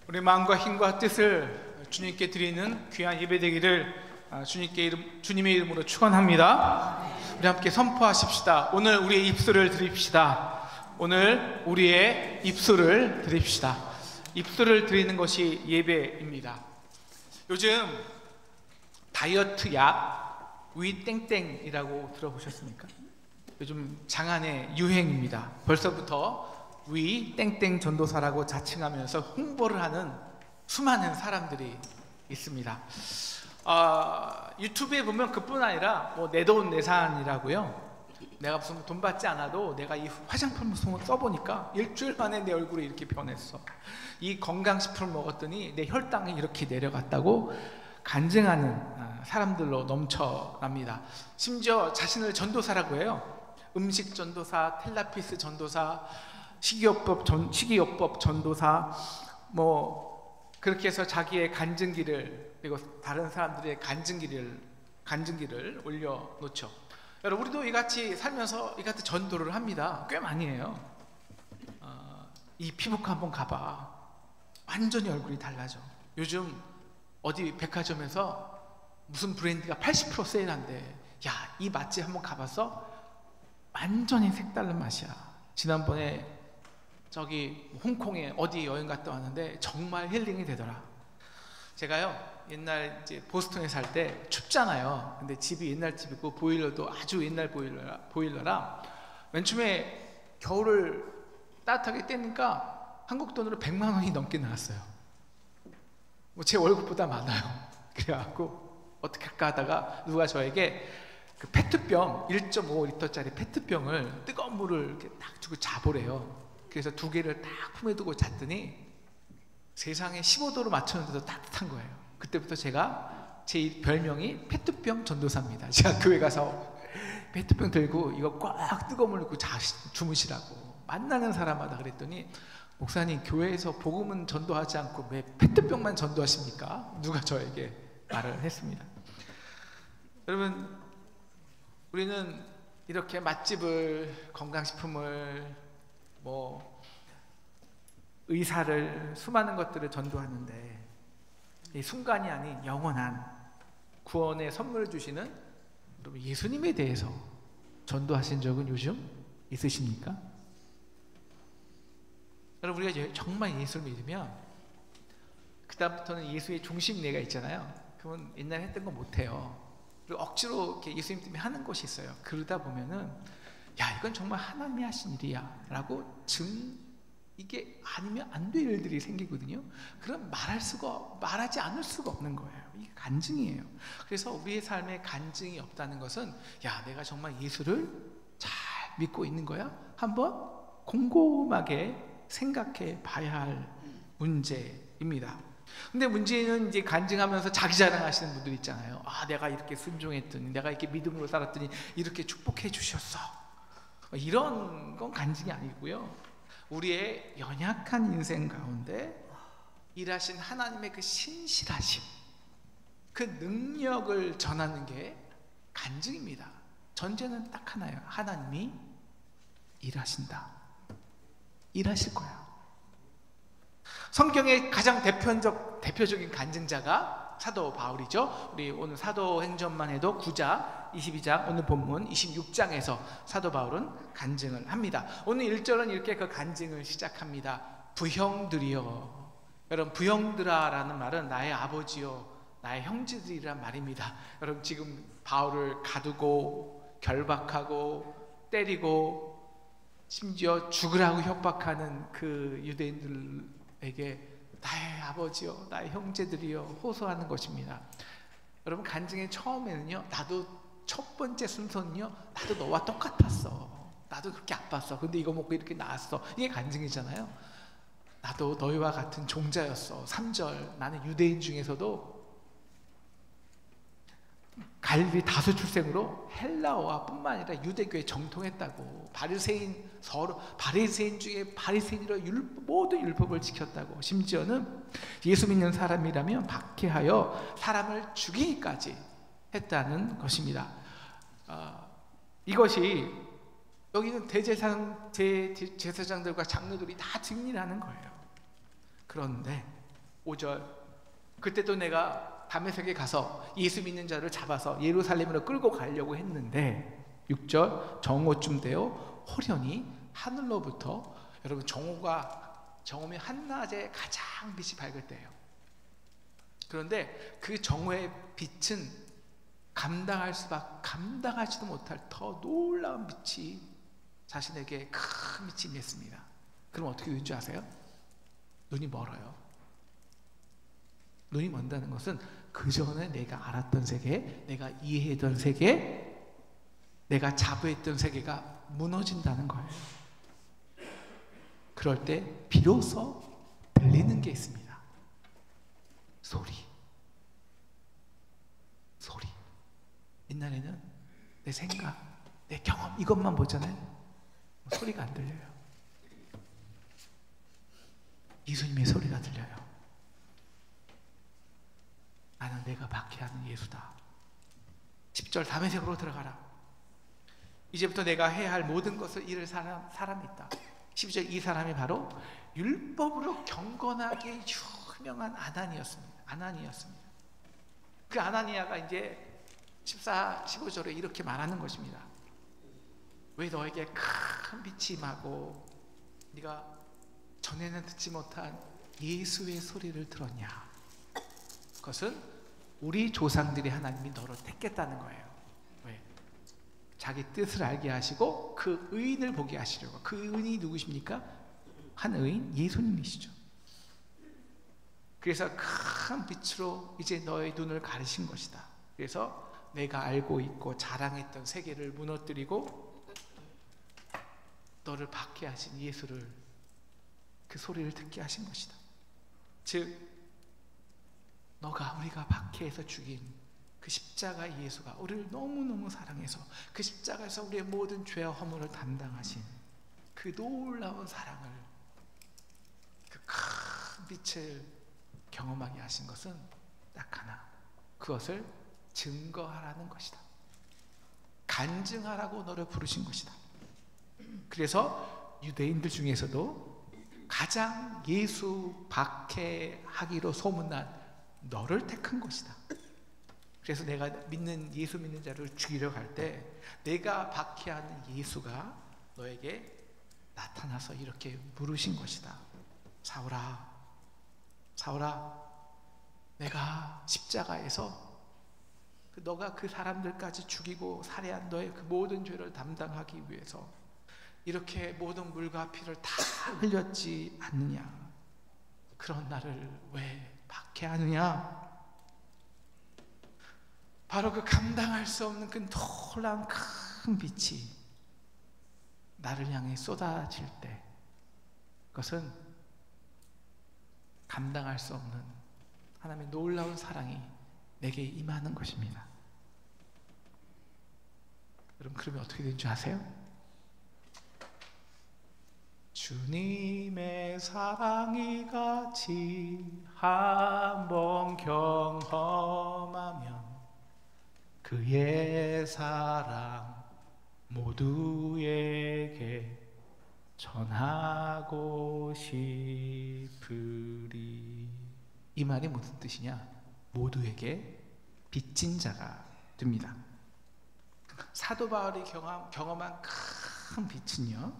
우리 마음과 힘과 뜻을 주님께 드리는 귀한 예배되기를 주님의 이름으로 축원합니다. 우리 함께 선포하십시다. 오늘 우리의 입술을 드립시다. 오늘 우리의 입술을 드립시다. 입술을 드리는 것이 예배입니다. 요즘 다이어트 약 위땡땡이라고 들어보셨습니까? 요즘 장안의 유행입니다. 벌써부터 위땡땡 전도사라고 자칭하면서 홍보를 하는 수많은 사람들이 있습니다. 유튜브에 보면 그뿐 아니라 내 돈 내산이라고요. 내가 무슨 돈 받지 않아도 내가 이 화장품을 써보니까 일주일 만에 내 얼굴이 이렇게 변했어. 이 건강식품을 먹었더니 내 혈당이 이렇게 내려갔다고 간증하는 사람들로 넘쳐납니다. 심지어 자신을 전도사라고 해요. 음식 전도사, 텔라피스 전도사, 식이요법 전도사, 그렇게 해서 자기의 간증기를, 그리고 다른 사람들의 간증기를 올려놓죠. 여러분, 우리도 이같이 살면서 이같이 전도를 합니다. 꽤 많이 해요. 이 피부과 한번 가봐. 완전히 얼굴이 달라져. 요즘 어디 백화점에서 무슨 브랜드가 80% 세일한대. 야, 이 맛집 한번 가봤어? 완전히 색다른 맛이야. 지난번에 저기 홍콩에 어디 여행 갔다 왔는데 정말 힐링이 되더라. 제가요, 옛날 이제 보스턴에 살 때 춥잖아요. 근데 집이 옛날 집이고 보일러도 아주 옛날 보일러라 맨 처음에 겨울을 따뜻하게 떼니까 한국 돈으로 100만 원이 넘게 나왔어요. 제 월급보다 많아요. 그래갖고 어떻게 할까 하다가 누가 저에게 그 페트병 1.5리터짜리 페트병을 뜨거운 물을 이렇게 딱 주고 자보래요. 그래서 두 개를 딱 품에 두고 잤더니 세상에 15도로 맞췄는데도 따뜻한 거예요. 그때부터 제 별명이 페트병 전도사입니다. 제가 교회 가서 페트병 들고 이거 꽉 뜨거운 물 넣고 주무시라고 만나는 사람마다 그랬더니, 목사님 교회에서 복음은 전도하지 않고 왜 페트병만 전도하십니까? 누가 저에게 말을 했습니다. 여러분, 우리는 이렇게 맛집을, 건강식품을, 의사를, 수많은 것들을 전도하는데 이 순간이 아닌 영원한 구원의 선물을 주시는 여러분 예수님에 대해서 전도하신 적은 요즘 있으십니까? 여러분, 우리가 정말 예수를 믿으면 그 다음부터는 예수의 중심내가 있잖아요. 그건 옛날에 했던 거 못해요. 그리고 억지로 이렇게 예수님 때문에 하는 것이 있어요. 그러다 보면은 야, 이건 정말 하나님이 하신 일이야 라고 이게 아니면 안 될 일들이 생기거든요. 그럼 말하지 않을 수가 없는 거예요. 이게 간증이에요. 그래서 우리의 삶에 간증이 없다는 것은, 야, 내가 정말 예수를 잘 믿고 있는 거야? 한번 곰곰하게 생각해 봐야 할 문제입니다. 근데 문제는 이제 간증하면서 자기 자랑하시는 분들 있잖아요. 내가 이렇게 순종했더니, 내가 이렇게 믿음으로 살았더니 이렇게 축복해 주셨어. 이런 건 간증이 아니고요. 우리의 연약한 인생 가운데 일하신 하나님의 그 신실하심, 그 능력을 전하는 게 간증입니다. 전제는 딱 하나예요. 하나님이 일하신다. 일하실 거야. 성경의 가장 대표적인 간증자가 사도 바울이죠. 우리 오늘 사도행전만 해도 9장, 22장, 오늘 본문 26장에서 사도 바울은 간증을 합니다. 오늘 1절은 이렇게 그 간증을 시작합니다. 부형들이여. 여러분, 부형들아라는 말은 나의 아버지요, 나의 형제들이란 말입니다. 여러분, 지금 바울을 가두고 결박하고 때리고 심지어 죽으라고 협박하는 그 유대인들에게 나의 아버지요, 나의 형제들이요 호소하는 것입니다. 여러분, 간증의 처음에는요, 나도 첫 번째 순서는요, 나도 너와 똑같았어. 나도 그렇게 아팠어. 근데 이거 먹고 이렇게 나았어. 이게 간증이잖아요. 나도 너희와 같은 종자였어. 3절, 나는 유대인 중에서도 갈릴리 다수 출생으로 헬라어와 뿐만 아니라 유대교에 정통했다고. 바리새인 중에 바리새인이라 모든 율법을 지켰다고. 심지어는 예수 믿는 사람이라면 박해하여 사람을 죽이기까지 했다는 것입니다. 이것이 여기는 대제사장들과 장로들이 다 증인하는 거예요. 그런데 5절 그때도 내가 다메섹에 가서 예수 믿는 자를 잡아서 예루살렘으로 끌고 가려고 했는데 6절 정오쯤 되어 호련히 하늘로부터, 여러분 정오면 한낮에 가장 빛이 밝을 때예요. 그런데 그 정오의 빛은 감당하지도 못할 더 놀라운 빛이 자신에게 큰 빛이 임했습니다. 그럼 어떻게 된 줄 아세요? 눈이 멀어요. 눈이 먼다는 것은 그 전에 내가 알았던 세계, 내가 이해했던 세계, 내가 자부했던 세계가 무너진다는 거예요. 그럴 때 비로소 들리는 게 있습니다. 소리. 옛날에는 내 생각, 내 경험 이것만 보잖아요. 소리가 안 들려요. 예수님의 소리가 들려요. 나는 내가 박해하는 예수다. 10절 다메섹으로 들어가라. 이제부터 내가 해야 할 모든 것을 이룰 사람이 있다. 12절 이 사람이 바로 율법으로 경건하게 유명한 아나니였습니다. 그 아나니아가 이제 14, 15절에 이렇게 말하는 것입니다. 왜 너에게 큰 빛이 임하고 네가 전에는 듣지 못한 예수의 소리를 들었냐? 그것은 우리 조상들이 하나님이 너를 택했다는 거예요. 왜? 자기 뜻을 알게 하시고 그 의인을 보게 하시려고. 그 의인이 누구십니까? 한 의인 예수님이시죠. 그래서 큰 빛으로 이제 너의 눈을 가리신 것이다. 그래서 내가 알고 있고 자랑했던 세계를 무너뜨리고 너를 박해하신 예수를, 그 소리를 듣게 하신 것이다. 즉 우리가 박해해서 죽인 그 십자가의 예수가 우리를 너무너무 사랑해서 그 십자가에서 우리의 모든 죄와 허물을 담당하신 그 놀라운 사랑을, 그 큰 빛을 경험하게 하신 것은 딱 하나, 그것을 증거하라는 것이다. 간증하라고 너를 부르신 것이다. 그래서 유대인들 중에서도 가장 예수 박해하기로 소문난 너를 택한 것이다. 그래서 내가 예수 믿는 자를 죽이려 갈 때 내가 박해하는 예수가 너에게 나타나서 이렇게 물으신 것이다. 사울아, 내가 십자가에서 너가 그 사람들까지 죽이고 살해한 너의 그 모든 죄를 담당하기 위해서 이렇게 모든 물과 피를 다 흘렸지 않느냐? 그런 나를 왜 박해하느냐? 바로 그 감당할 수 없는 그 놀라운 큰 빛이 나를 향해 쏟아질 때, 그것은 감당할 수 없는 하나님의 놀라운 사랑이 내게 임하는 것입니다. 여러분, 그러면 어떻게 되는 줄 아세요? 주님의 사랑이 같이 한번 경험하면 그의 사랑 모두에게 전하고 싶으리. 이 말이 무슨 뜻이냐? 모두에게 빚진 자가 됩니다. 사도 바울이 경험한 큰 빛은요,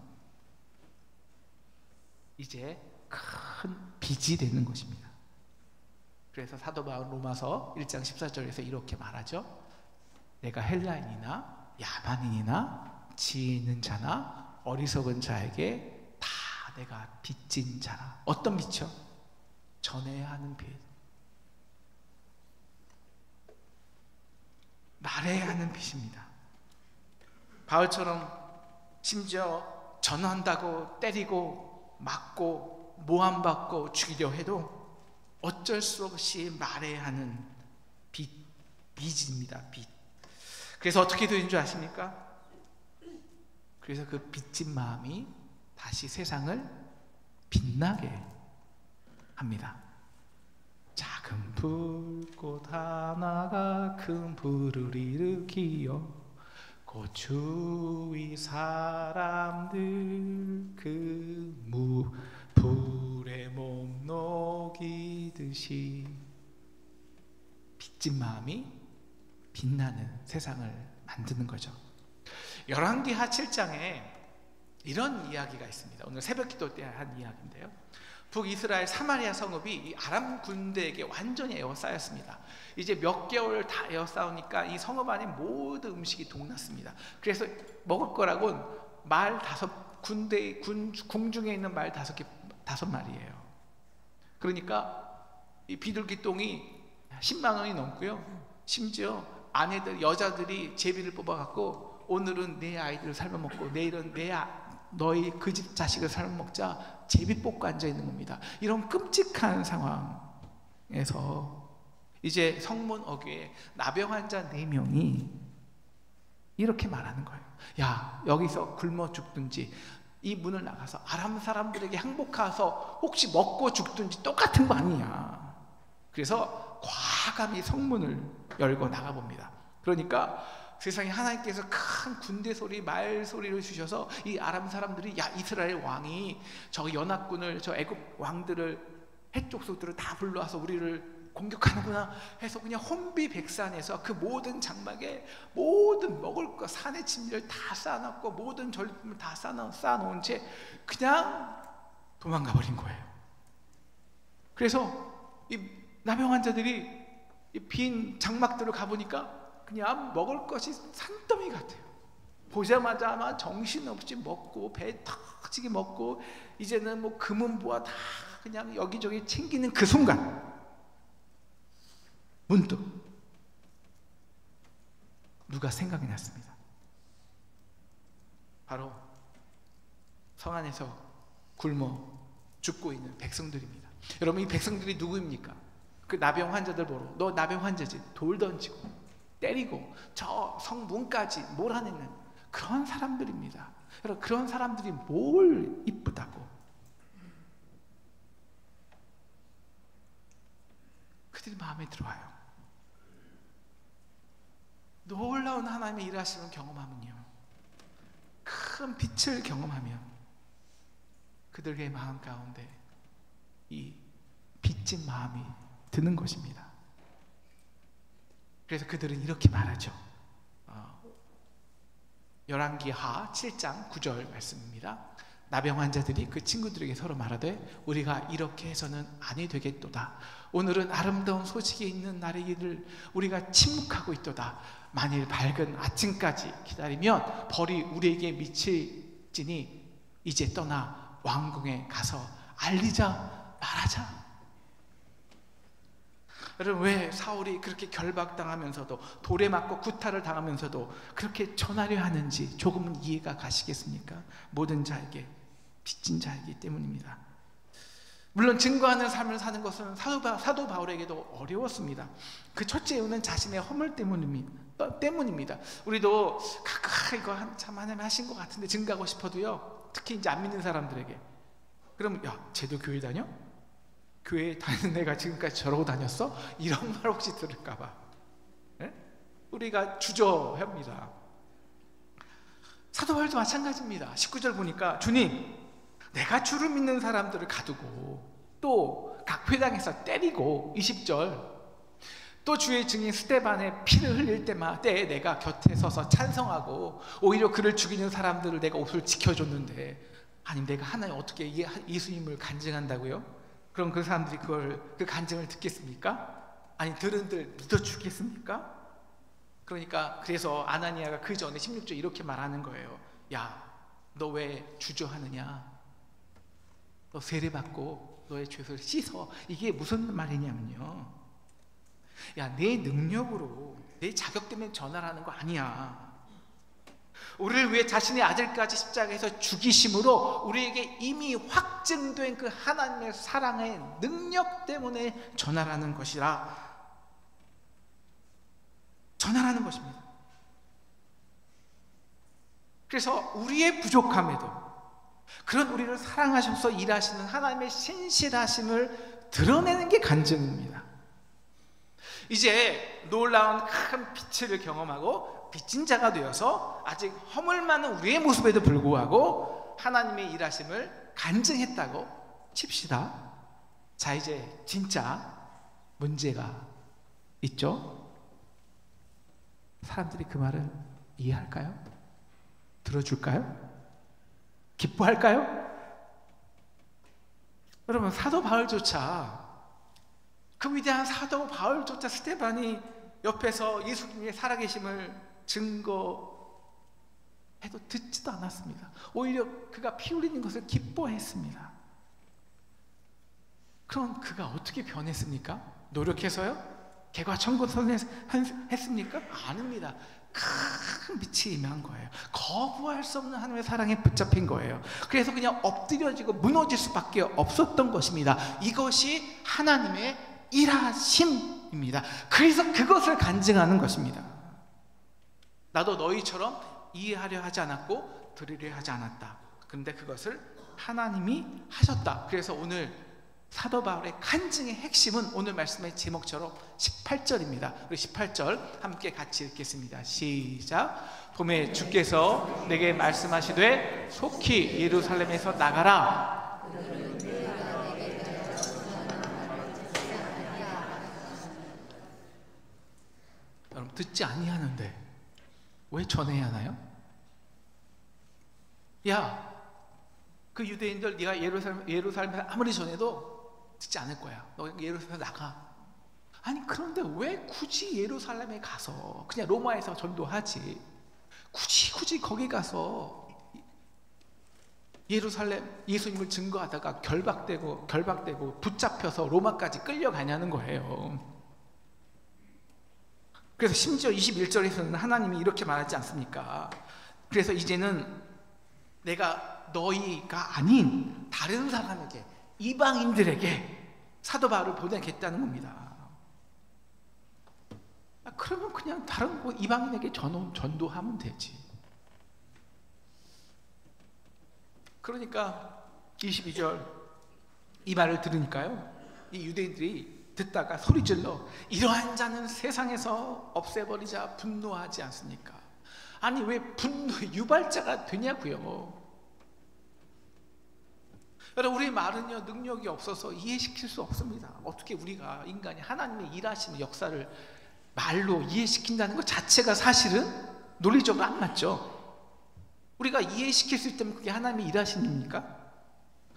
이제 큰 빚이 되는 것입니다. 그래서 사도 바울 로마서 1장 14절에서 이렇게 말하죠. 내가 헬라인이나 야만인이나 지혜 있는 자나 어리석은 자에게 다 내가 빚진 자라. 어떤 빚이요? 전해야 하는 빚, 말해야 하는 빚입니다. 바울처럼 심지어 전한다고 때리고 맞고 모함받고 죽이려 해도 어쩔 수 없이 말해야 하는 빚입니다. 빚. 그래서 어떻게 되는 줄 아십니까? 그래서 그 빚진 마음이 다시 세상을 빛나게 합니다. 작은 불꽃 하나가 큰 불을 일으키어 곧 주위 사람들 그 불에 몸 녹이듯이 빚진 마음이 빛나는 세상을 만드는 거죠. 열왕기하 7장에 이런 이야기가 있습니다. 오늘 새벽 기도 때 한 이야기인데요. 북이스라엘 사마리아 성읍이 이 아람 군대에게 완전히 에워싸였습니다. 이제 몇 개월 다 에워싸우니까 이 성읍 안에 모든 음식이 동났습니다. 그래서 먹을 거라곤 말 궁중에 있는 말 5마리예요. 그러니까 이 비둘기똥이 10만 원이 넘고요. 심지어 아내들, 여자들이 제비를 뽑아갖고 오늘은 내 아이들을 삶아먹고 내일은 너희 그 집 자식을 삶아먹자, 제비 뽑고 앉아있는 겁니다. 이런 끔찍한 상황에서 이제 성문 어귀에 나병 환자 4명이 이렇게 말하는 거예요. 야, 여기서 굶어 죽든지 이 문을 나가서 아람 사람들에게 항복해서 혹시 먹고 죽든지 똑같은 거 아니냐. 그래서 과감히 성문을 열고 나가봅니다. 그러니까 세상에 하나님께서 큰 군대 소리, 말 소리를 주셔서 이 아람 사람들이, 야, 이스라엘 왕이 저 연합군을, 저 애굽 왕들을, 해족속들을 다 불러와서 우리를 공격하는구나 해서 그냥 혼비백산해서 그 모든 장막에 모든 먹을 거, 산의 진미를 다 쌓아놨고 모든 전리품을 다 쌓아놓은 채 그냥 도망가 버린 거예요. 그래서 이 나병 환자들이 이 빈 장막들을 가보니까 그냥 먹을 것이 산더미 같아요. 보자마자 아마 정신없이 먹고 배 터지게 먹고 이제는 뭐 금은보화 다 그냥 여기저기 챙기는 그 순간 문득 누가 생각이 났습니다. 바로 성 안에서 굶어 죽고 있는 백성들입니다. 여러분, 이 백성들이 누구입니까? 그 나병 환자들 보러, 너 나병 환자지, 돌 던지고 때리고 저 성문까지 몰아내는 그런 사람들입니다. 여러분, 그런 사람들이 뭘 이쁘다고? 그들이 마음에 들어와요. 놀라운 하나님의 일하심을 경험하면요, 큰 빛을 경험하면 그들의 마음 가운데 이 빚진 마음이 드는 것입니다. 그래서 그들은 이렇게 말하죠. 열왕기하 7장 9절 말씀입니다. 나병 환자들이 그 친구들에게 서로 말하되 우리가 이렇게 해서는 아니 되겠도다. 오늘은 아름다운 소식이 있는 날이기를 우리가 침묵하고 있도다. 만일 밝은 아침까지 기다리면 벌이 우리에게 미칠지니 이제 떠나 왕궁에 가서 알리자 말하자. 여러분, 왜 사울이 그렇게 결박당하면서도 돌에 맞고 구타를 당하면서도 그렇게 전하려 하는지 조금은 이해가 가시겠습니까? 모든 자에게, 빚진 자이기 때문입니다. 물론 증거하는 삶을 사는 것은 사도 바울에게도 어려웠습니다. 그 첫째 이유는 자신의 허물 때문입니다. 우리도 가끔 이거 참 하나님 하신 것 같은데 증거하고 싶어도요, 특히 이제 안 믿는 사람들에게, 그럼 야, 쟤도 교회 다녀? 교회 다니는 애가 지금까지 저러고 다녔어? 이런 말 혹시 들을까봐 우리가 주저합니다. 사도 바울도 마찬가지입니다. 19절 보니까 주님, 내가 주를 믿는 사람들을 가두고 또 각 회당에서 때리고, 20절 또 주의 증인 스데반의 피를 흘릴 때마다 내가 곁에 서서 찬성하고 오히려 그를 죽이는 사람들을 내가 옷을 지켜줬는데, 아니 내가 하나님 어떻게 예수님을 간증한다고요? 그럼 그 사람들이 그 간증을 듣겠습니까? 아니 들은들 믿어주겠습니까? 그러니까 그래서 아나니아가 그 전에 16절 이렇게 말하는 거예요. 야, 너 왜 주저하느냐? 너 세례받고 너의 죄를 씻어. 이게 무슨 말이냐면요, 야, 내 능력으로 내 자격 때문에 전하라는 거 아니야. 우리를 위해 자신의 아들까지 십자가에서 죽이심으로 우리에게 이미 확증된 그 하나님의 사랑의 능력 때문에 전하라는 것이라, 전하라는 것입니다. 그래서 우리의 부족함에도 그런 우리를 사랑하셔서 일하시는 하나님의 신실하심을 드러내는 게 간증입니다. 이제 놀라운 큰 빛을 경험하고 빚진 자가 되어서 아직 허물 많은 우리의 모습에도 불구하고 하나님의 일하심을 간증했다고 칩시다. 자, 이제 진짜 문제가 있죠? 사람들이 그 말을 이해할까요? 들어줄까요? 기뻐할까요? 여러분, 사도 바울조차, 그 위대한 사도 바울조차 스데반이 옆에서 예수님의 살아계심을 증거해도 듣지도 않았습니다. 오히려 그가 피 흘리는 것을 기뻐했습니다. 그럼 그가 어떻게 변했습니까? 노력해서요? 개과천선했습니까? 아닙니다. 큰 빛이 임한 거예요. 거부할 수 없는 하나님의 사랑에 붙잡힌 거예요. 그래서 그냥 엎드려지고 무너질 수밖에 없었던 것입니다. 이것이 하나님의 일하심입니다. 그래서 그것을 간증하는 것입니다. 나도 너희처럼 이해하려 하지 않았고 들으려 하지 않았다. 그런데 그것을 하나님이 하셨다. 그래서 오늘 사도 바울의 간증의 핵심은 오늘 말씀의 제목처럼 18절입니다. 우리 18절 함께 같이 읽겠습니다. 시작. 봄에 주께서 내게 말씀하시되 속히 예루살렘에서 나가라. 여러분, 듣지 아니하는데 왜 전해야 하나요? 야, 그 유대인들 네가 예루살렘에 아무리 전해도 듣지 않을 거야. 너 예루살렘에 나가. 아니, 그런데 왜 굳이 예루살렘에 가서 그냥 로마에서 전도하지? 굳이 거기 가서 예루살렘 예수님을 증거하다가 결박되고 붙잡혀서 로마까지 끌려가냐는 거예요. 그래서 심지어 21절에서는 하나님이 이렇게 말하지 않습니까? 그래서 이제는 내가 너희가 아닌 다른 사람에게, 이방인들에게 사도 바울을 보내겠다는 겁니다. 그러면 그냥 다른 이방인에게 전도하면 되지. 그러니까 22절 이 말을 들으니까요, 이 유대인들이 듣다가 소리질러 이러한 자는 세상에서 없애버리자 분노하지 않습니까? 아니, 왜 분노의 유발자가 되냐고요. 여러분, 우리 말은요 능력이 없어서 이해시킬 수 없습니다. 어떻게 우리가 인간이 하나님의 일하시는 역사를 말로 이해시킨다는 것 자체가 사실은 논리적으로 안 맞죠. 우리가 이해시킬 수 있다면 그게 하나님의 일하심입니까?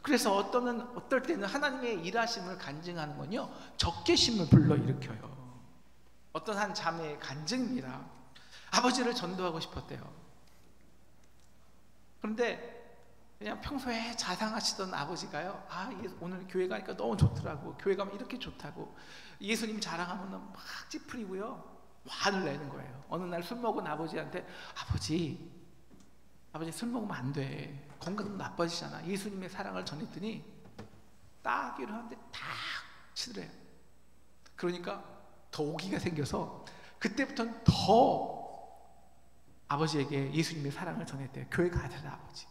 그래서 어떨 때는 하나님의 일하심을 간증하는 건요 적개심을 불러일으켜요. 어떤 한 자매의 간증입니다. 아버지를 전도하고 싶었대요. 그런데 그냥 평소에 자상하시던 아버지가요, 오늘 교회 가니까 너무 좋더라고, 교회 가면 이렇게 좋다고 예수님 자랑하면 막 찌푸리고요 화를 내는 거예요. 어느 날 술 먹은 아버지한테 아버지 술 먹으면 안 돼, 건강 나빠지잖아, 예수님의 사랑을 전했더니 따기를 하는데 탁 치더래요. 그러니까 더 오기가 생겨서 그때부터는 더 아버지에게 예수님의 사랑을 전했대요. 교회 가야 되나 아버지.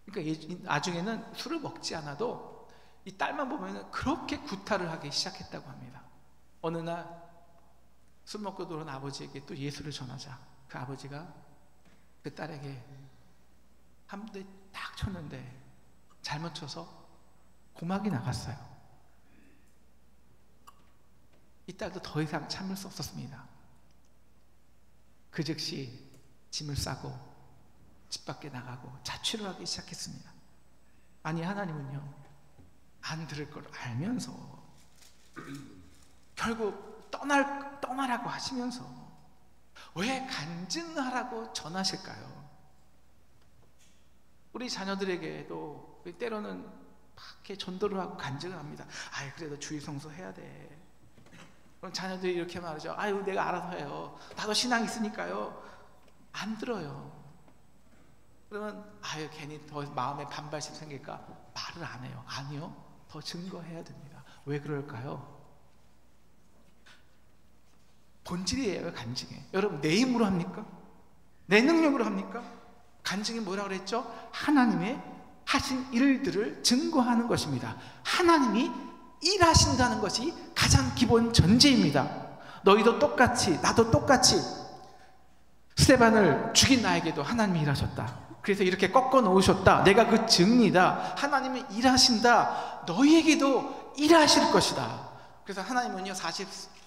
그러니까 나중에는 술을 먹지 않아도 이 딸만 보면 그렇게 구타를 하기 시작했다고 합니다. 어느 날 술 먹고 들어온 아버지에게 또 예수를 전하자 그 아버지가 그 딸에게 한 대 딱 쳤는데 잘못 쳐서 고막이 나갔어요. 이 딸도 더 이상 참을 수 없었습니다. 그 즉시 짐을 싸고 집 밖에 나가고 자취를 하기 시작했습니다. 아니, 하나님은요 안 들을 걸 알면서 결국 떠나라고 하시면서 왜 간증하라고 전하실까요? 우리 자녀들에게도 때로는 막 이렇게 전도를 하고 간증을 합니다. 그래도 주일 성수 해야 돼. 그럼 자녀들이 이렇게 말하죠. 내가 알아서 해요. 나도 신앙 있으니까요. 안 들어요. 그러면 괜히 더 마음에 반발심 생길까 말을 안 해요. 아니요, 더 증거해야 됩니다. 왜 그럴까요? 본질이에요. 간증에. 여러분, 내 힘으로 합니까? 내 능력으로 합니까? 간증이 뭐라고 그랬죠? 하나님의 하신 일들을 증거하는 것입니다. 하나님이 일하신다는 것이 가장 기본 전제입니다. 너희도 똑같이, 나도 똑같이 스데반을 죽인 나에게도 하나님이 일하셨다. 그래서 이렇게 꺾어 놓으셨다. 내가 그 증이다. 하나님은 일하신다. 너희에게도 일하실 것이다. 그래서 하나님은요,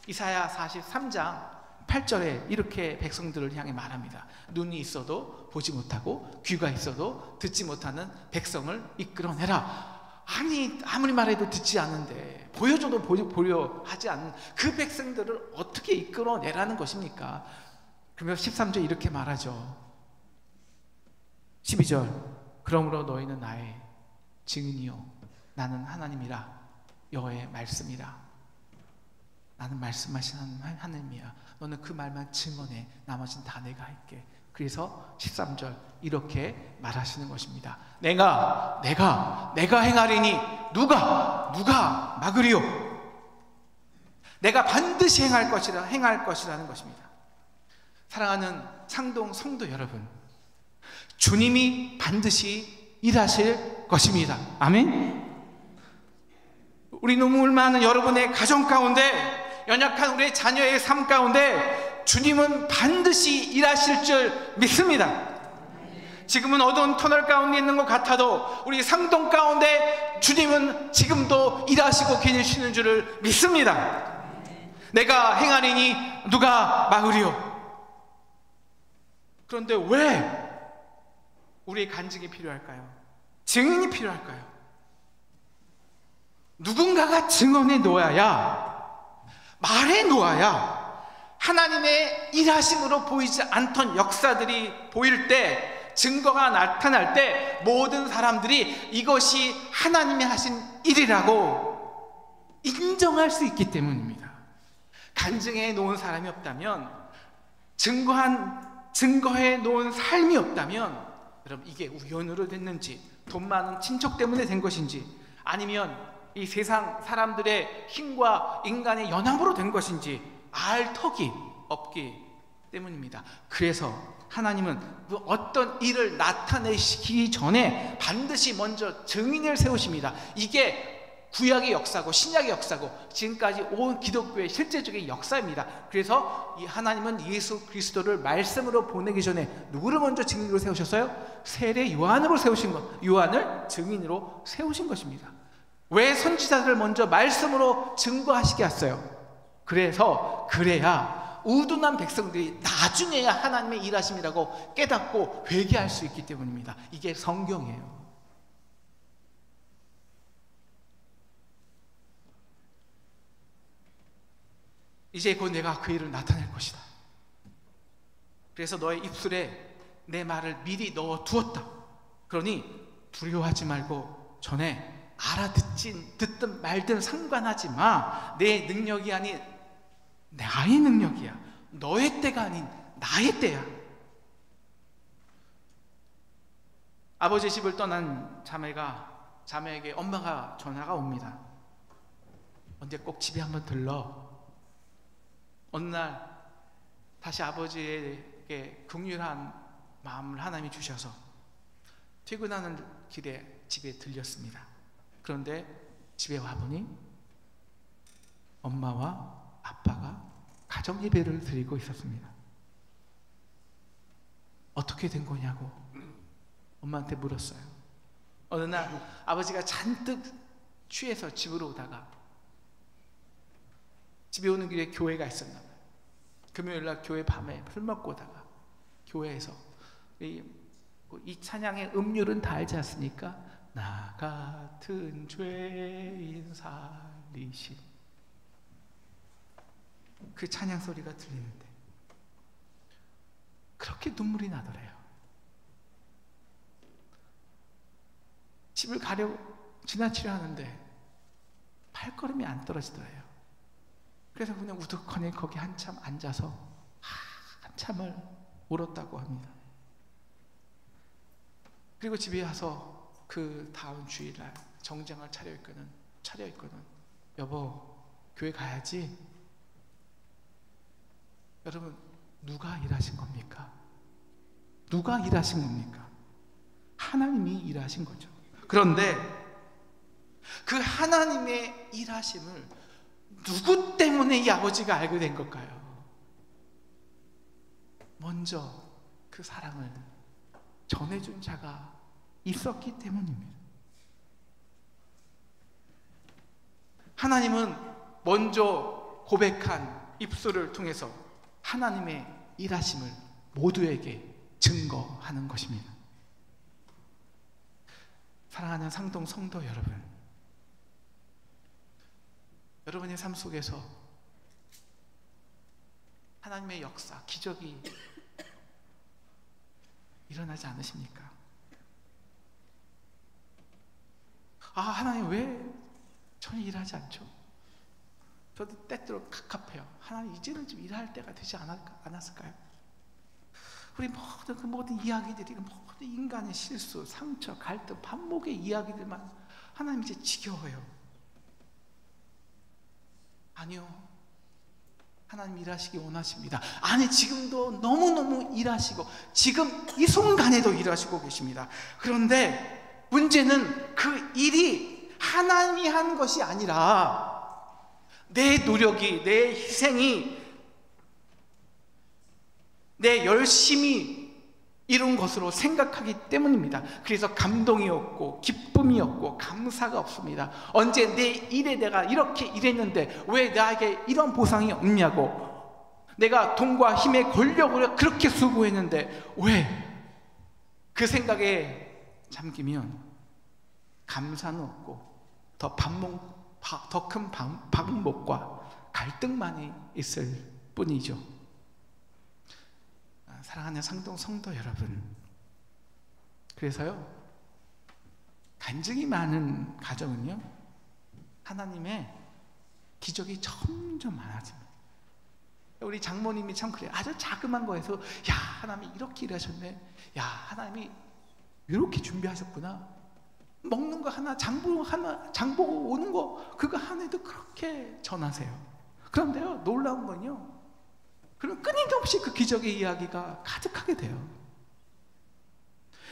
이사야 43장 8절에 이렇게 백성들을 향해 말합니다. 눈이 있어도 보지 못하고 귀가 있어도 듣지 못하는 백성을 이끌어내라. 아니, 아무리 말해도 듣지 않는데, 보여줘도 보려 하지 않는 그 백성들을 어떻게 이끌어내라는 것입니까? 그러면서 13절 이렇게 말하죠. 12절, 그러므로 너희는 나의 증인이요 나는 하나님이라. 여호와의 말씀이라. 나는 말씀하시는 하나님이야. 너는 그 말만 증언해. 나머지는 다 내가 할게. 그래서 13절 이렇게 말하시는 것입니다. 내가 행하리니 누가 막으리요? 내가 반드시 행할 것이라는 것입니다. 사랑하는 상동 성도 여러분, 주님이 반드시 일하실 것입니다. 아멘. 우리 눈물 많은 여러분의 가정 가운데, 연약한 우리의 자녀의 삶 가운데 주님은 반드시 일하실 줄 믿습니다. 지금은 어두운 터널 가운데 있는 것 같아도 우리 상동 가운데 주님은 지금도 일하시고 계시는 줄을 믿습니다. 내가 행하리니 누가 막으리요? 그런데 왜 우리의 간증이 필요할까요? 증인이 필요할까요? 누군가가 증언해 놓아야, 말해 놓아야 하나님의 일하심으로 보이지 않던 역사들이 보일 때, 증거가 나타날 때 모든 사람들이 이것이 하나님이 하신 일이라고 인정할 수 있기 때문입니다. 간증해 놓은 사람이 없다면, 증거해 놓은 삶이 없다면, 여러분, 이게 우연으로 됐는지, 돈 많은 친척 때문에 된 것인지, 아니면 이 세상 사람들의 힘과 인간의 연합으로 된 것인지 알 턱이 없기 때문입니다. 그래서 하나님은 어떤 일을 나타내시기 전에 반드시 먼저 증인을 세우십니다. 이게 구약의 역사고 신약의 역사고 지금까지 온 기독교의 실제적인 역사입니다. 그래서 이 하나님은 예수 그리스도를 말씀으로 보내기 전에 누구를 먼저 증인으로 세우셨어요? 세례 요한을 증인으로 세우신 것입니다. 왜 선지자들을 먼저 말씀으로 증거하시게 했어요? 그래야 우둔한 백성들이 나중에야 하나님의 일하심이라고 깨닫고 회개할 수 있기 때문입니다. 이게 성경이에요. 이제 곧 내가 그 일을 나타낼 것이다. 그래서 너의 입술에 내 말을 미리 넣어 두었다. 그러니 두려워하지 말고 전에 듣든 말든 상관하지 마. 내 능력이 아닌 나의 능력이야. 너의 때가 아닌 나의 때야. 아버지 집을 떠난 자매에게 엄마가 전화가 옵니다. 언제 꼭 집에 한번 들러. 어느 날 다시 아버지에게 긍휼한 마음을 하나님이 주셔서 퇴근하는 길에 집에 들렸습니다. 그런데 집에 와보니 엄마와 아빠가 가정 예배를 드리고 있었습니다. 어떻게 된 거냐고 엄마한테 물었어요. 어느 날 아버지가 잔뜩 취해서 집으로 오다가 집에 오는 길에 교회가 있었나 봐요. 금요일날 교회 밤에 술 먹고 오다가 교회에서 이 찬양의 음률은 다 알지 않습니까? 나 같은 죄인 살리신, 그 찬양 소리가 들리는데 그렇게 눈물이 나더래요. 집을 지나치려 하는데 발걸음이 안 떨어지더래요. 그래서 그냥 우두커니 거기 한참 앉아서 한참을 울었다고 합니다. 그리고 집에 와서 그 다음 주일날 정장을 차려입거든 여보, 교회 가야지. 여러분, 누가 일하신 겁니까? 누가 일하신 겁니까? 하나님이 일하신 거죠. 그런데 그 하나님의 일하심을 누구 때문에 이 아버지가 알게 된 걸까요? 먼저 그 사랑을 전해준 자가 있었기 때문입니다. 하나님은 먼저 고백한 입술을 통해서 하나님의 일하심을 모두에게 증거하는 것입니다. 사랑하는 상동 성도 여러분, 여러분의 삶 속에서 하나님의 역사, 기적이 일어나지 않으십니까? 하나님 왜 전혀 일하지 않죠? 저도 때때로 갑갑해요. 하나님 이제는 좀 일할 때가 되지 않았을까요? 우리 모든 이야기들이, 모든 인간의 실수, 상처, 갈등, 반복의 이야기들만 하나님 이제 지겨워요. 아니요, 하나님 일하시기 원하십니다. 아니, 지금도 너무너무 일하시고 지금 이 순간에도 일하시고 계십니다. 그런데 문제는 그 일이 하나님이 한 것이 아니라 내 노력이, 내 희생이, 내 열심히 이룬 것으로 생각하기 때문입니다. 그래서 감동이 없고 기쁨이 없고 감사가 없습니다. 언제 내 일에 내가 이렇게 일했는데 왜 나에게 이런 보상이 없냐고, 내가 돈과 힘의 권력으로 그렇게 수고했는데 왜, 그 생각에 잠기면 감사는 없고 더 큰 반복과 갈등만이 있을 뿐이죠. 사랑하는 상동 성도 여러분, 그래서요, 간증이 많은 가정은요, 하나님의 기적이 점점 많아집니다. 우리 장모님이 참 그래요. 아주 자그만 거에서 야, 하나님이 이렇게 일하셨네, 야, 하나님이 이렇게 준비하셨구나, 먹는 거 하나, 장보고 오는 거 그거 하나도 그렇게 전하세요. 그런데요, 놀라운 건요, 그럼 끊임없이 그 기적의 이야기가 가득하게 돼요.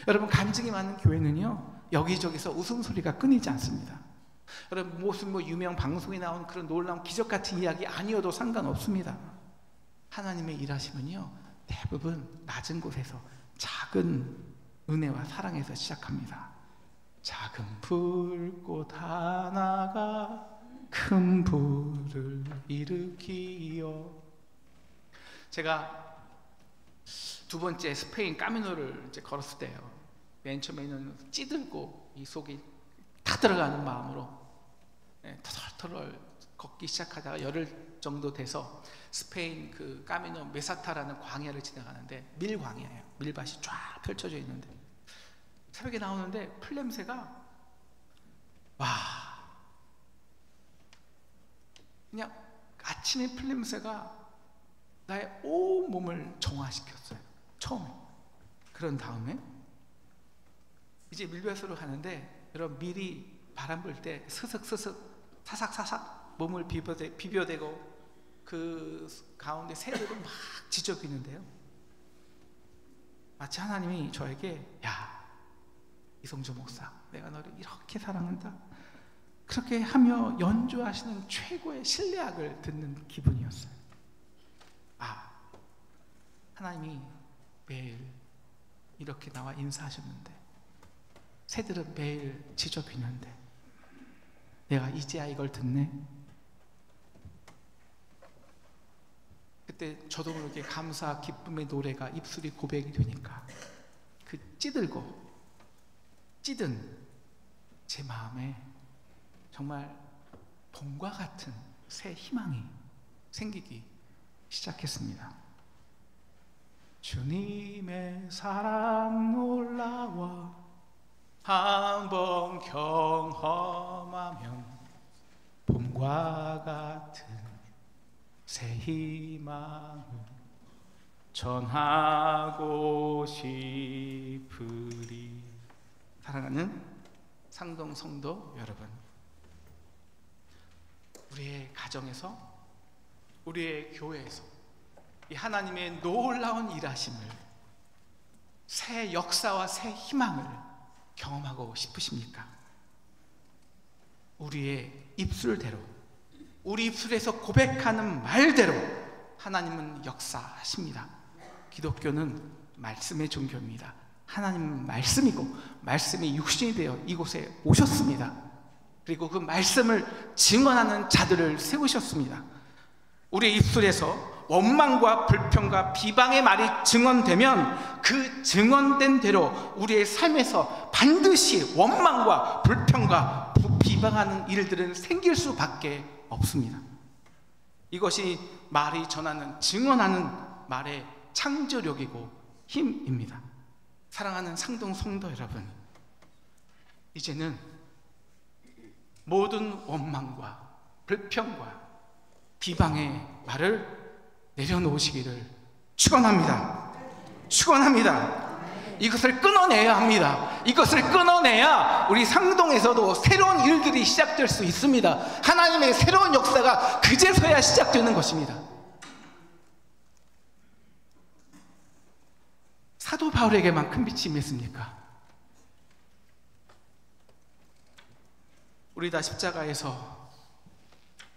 여러분, 간증이 많은 교회는요, 여기저기서 웃음소리가 끊이지 않습니다. 여러분, 무슨 유명 방송에 나온 그런 놀라운 기적 같은 이야기 아니어도 상관없습니다. 하나님의 일하심은요, 대부분 낮은 곳에서 작은 은혜와 사랑에서 시작합니다. 작은 불꽃 하나가 큰 불을 일으키어. 제가 두 번째 스페인 까미노를 이제 걸었을 때요, 맨 처음에는 찌들고 이 속이 다 들어가는 마음으로 터덜터덜 걷기 시작하다가 열흘 정도 돼서 스페인 그 까미노 메사타라는 광야를 지나가는데, 밀광야예요. 밀밭이 쫙 펼쳐져 있는데 새벽에 나오는데 풀냄새가, 와, 그냥 아침에 풀냄새가 나의 온 몸을 정화시켰어요, 처음에. 그런 다음에 이제 밀밭으로 가는데, 여러분, 밀이 바람 불 때 스슥스슥 사삭사삭 몸을 비벼대고 그 가운데 새들은 막 지저귀는데요, 마치 하나님이 저에게, 야, 이성주 목사, 내가 너를 이렇게 사랑한다, 그렇게 하며 연주하시는 최고의 신뢰악을 듣는 기분이었어요. 하나님이 매일 이렇게 나와 인사하셨는데, 새들은 매일 지저귀는데 내가 이제야 이걸 듣네. 그때 저도 모르게 감사, 기쁨의 노래가 입술이 고백이 되니까 그 찌든 제 마음에 정말 봄과 같은 새 희망이 생기기 시작했습니다. 주님의 사랑 놀라워 한번 경험하면 봄과 같은 새 희망을 전하고 싶으리. 사랑하는 상동 성도 여러분, 우리의 가정에서, 우리의 교회에서 이 하나님의 놀라운 일하심을, 새 역사와 새 희망을 경험하고 싶으십니까? 우리의 입술대로, 우리 입술에서 고백하는 말대로 하나님은 역사하십니다. 기독교는 말씀의 종교입니다. 하나님 말씀이고 말씀이 육신이 되어 이곳에 오셨습니다. 그리고 그 말씀을 증언하는 자들을 세우셨습니다. 우리의 입술에서 원망과 불평과 비방의 말이 증언되면 그 증언된 대로 우리의 삶에서 반드시 원망과 불평과 비방하는 일들은 생길 수밖에 없습니다. 이것이 말이 전하는, 증언하는 말의 창조력이고 힘입니다. 사랑하는 상동 성도 여러분, 이제는 모든 원망과 불평과 비방의 말을 내려놓으시기를 축원합니다. 축원합니다. 이것을 끊어내야 합니다. 이것을 끊어내야 우리 상동에서도 새로운 일들이 시작될 수 있습니다. 하나님의 새로운 역사가 그제서야 시작되는 것입니다. 사도 바울에게만 큰 빛이 임했습니까? 우리 다 십자가에서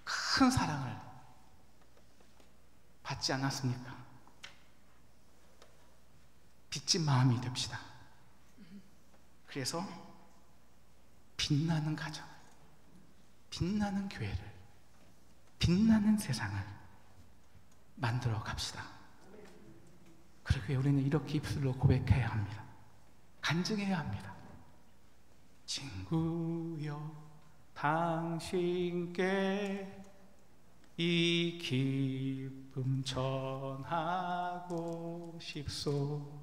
큰 사랑을 받지 않았습니까? 빚진 마음이 됩시다. 그래서 빛나는 가정, 빛나는 교회를, 빛나는 세상을 만들어 갑시다. 그러기에 우리는 이렇게 입술로 고백해야 합니다. 간증해야 합니다. 친구여, 당신께 이 기쁨 전하고 싶소.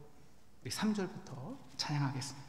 우리 3절부터 찬양하겠습니다.